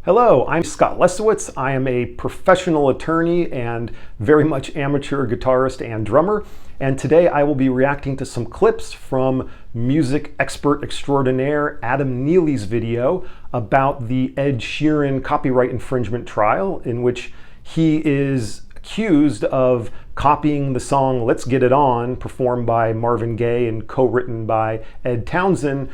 Hello, I'm Scott Lesowitz. I am a professional attorney and very much amateur guitarist and drummer. And today I will be reacting to some clips from music expert extraordinaire Adam Neely's video about the Ed Sheeran copyright infringement trial, in which he is accused of copying the song Let's Get It On, performed by Marvin Gaye and co-written by Ed Townsend,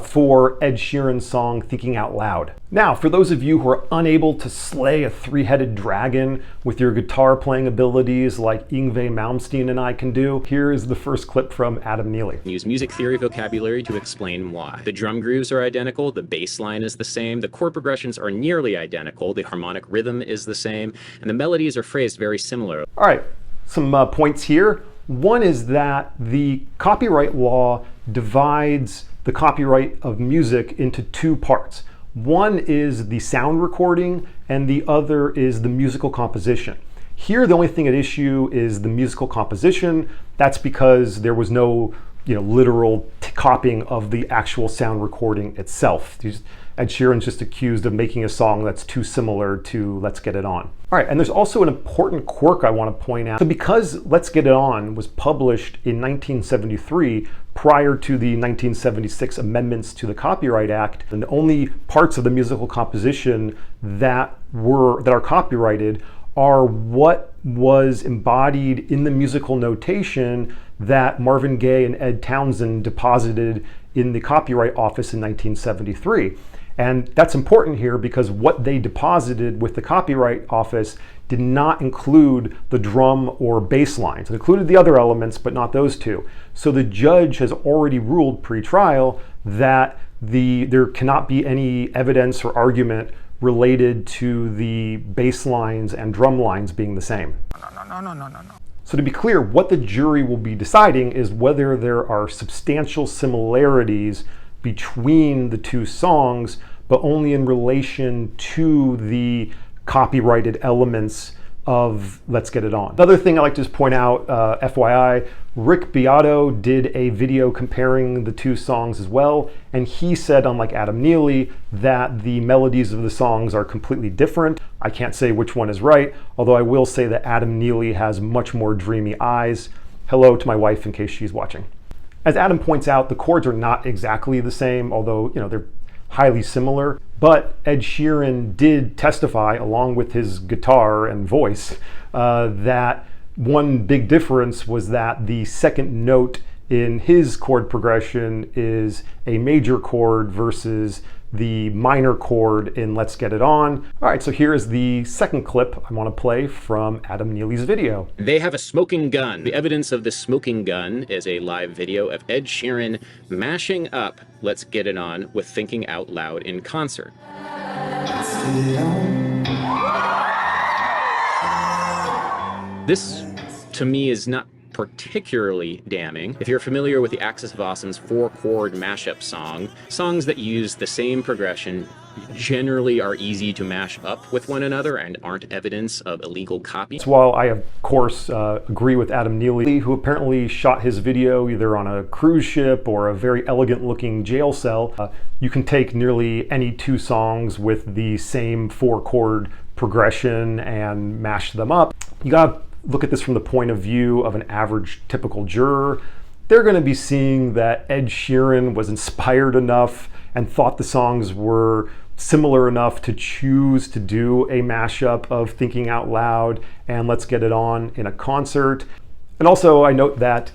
for Ed Sheeran's song Thinking Out Loud. Now, for those of you who are unable to slay a three-headed dragon with your guitar playing abilities like Yngwie Malmsteen and I can do, here is the first clip from Adam Neely. Use music theory vocabulary to explain why. The drum grooves are identical, the bass line is the same, the chord progressions are nearly identical, the harmonic rhythm is the same, and the melodies are phrased very similar. All right, some points here. One is that the copyright law divides the copyright of music into two parts. One is the sound recording and the other is the musical composition. Here, the only thing at issue is the musical composition. That's because there was no literal copying of the actual sound recording itself. Ed Sheeran's just accused of making a song that's too similar to Let's Get It On. All right, and there's also an important quirk I want to point out. So because Let's Get It On was published in 1973, prior to the 1976 amendments to the Copyright Act, and the only parts of the musical composition that are copyrighted are what was embodied in the musical notation that Marvin Gaye and Ed Townsend deposited in the Copyright Office in 1973. And that's important here because what they deposited with the Copyright Office did not include the drum or bass lines. It included the other elements, but not those two. So the judge has already ruled pre-trial that there cannot be any evidence or argument related to the bass lines and drum lines being the same. No. So to be clear, what the jury will be deciding is whether there are substantial similarities between the two songs, but only in relation to the copyrighted elements of Let's Get It On. Another thing I'd like to just point out, FYI, Rick Beato did a video comparing the two songs as well, and he said, unlike Adam Neely, that the melodies of the songs are completely different. I can't say which one is right, although I will say that Adam Neely has much more dreamy eyes. Hello to my wife in case she's watching. As Adam points out, the chords are not exactly the same, although they're highly similar, but Ed Sheeran did testify, along with his guitar and voice, that one big difference was that the second note in his chord progression is a major chord versus the minor chord in Let's Get It On. All right, so here is the second clip I want to play from Adam Neely's video. They have a smoking gun. The evidence of this smoking gun is a live video of Ed Sheeran mashing up Let's Get It On with Thinking Out Loud in concert. This, to me, is not particularly damning. If you're familiar with the Axis of Awesome's 4-chord mashup songs that use the same progression generally are easy to mash up with one another and aren't evidence of illegal copy. So while I, of course, agree with Adam Neely, who apparently shot his video either on a cruise ship or a very elegant-looking jail cell, you can take nearly any two songs with the same 4-chord progression and mash them up. You gotta look at this from the point of view of an average typical juror. They're going to be seeing that Ed Sheeran was inspired enough and thought the songs were similar enough to choose to do a mashup of Thinking Out Loud and Let's Get It On in a concert. And also I note that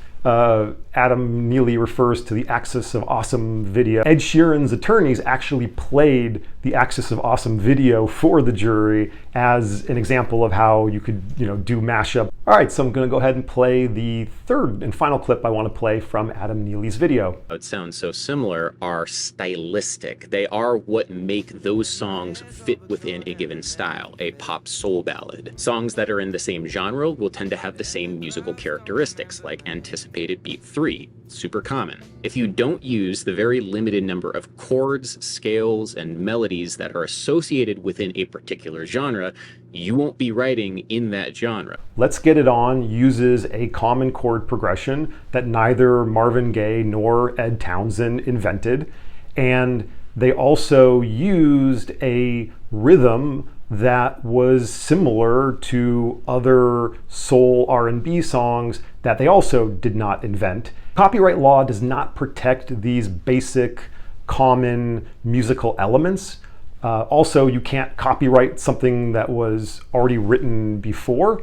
Adam Neely refers to the Axis of Awesome video. Ed Sheeran's attorneys actually played the Axis of Awesome video for the jury as an example of how you could, do mashup. All right, so I'm going to go ahead and play the third and final clip I want to play from Adam Neely's video. It sounds so similar are stylistic. They are what make those songs fit within a given style, a pop soul ballad. Songs that are in the same genre will tend to have the same musical characteristics, like anticipated beat 3, super common. If you don't use the very limited number of chords, scales, and melodies that are associated within a particular genre, you won't be writing in that genre. Let's Get It On uses a common chord progression that neither Marvin Gaye nor Ed Townsend invented, and They also used a rhythm that was similar to other soul R&B songs that they also did not invent. Copyright law does not protect these basic common musical elements. Also, you can't copyright something that was already written before.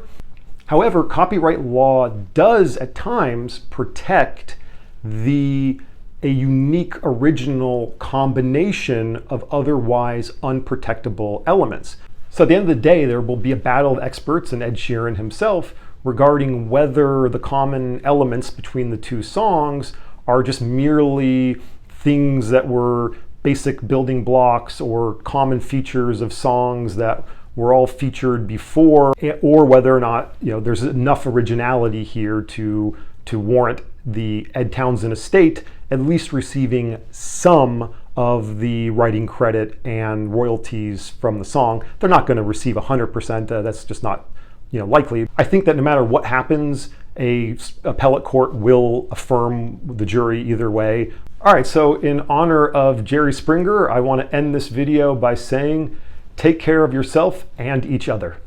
However, copyright law does at times protect a unique original combination of otherwise unprotectable elements. So at the end of the day, there will be a battle of experts, and Ed Sheeran himself, regarding whether the common elements between the two songs are just merely things that were basic building blocks or common features of songs that were all featured before, or whether or not there's enough originality here to warrant the Ed Townsend estate at least receiving some of the writing credit and royalties from the song. They're not going to receive 100%. That's just not likely. I think that no matter what happens, a appellate court will affirm the jury either way. All right, so in honor of Jerry Springer, I want to end this video by saying, take care of yourself and each other.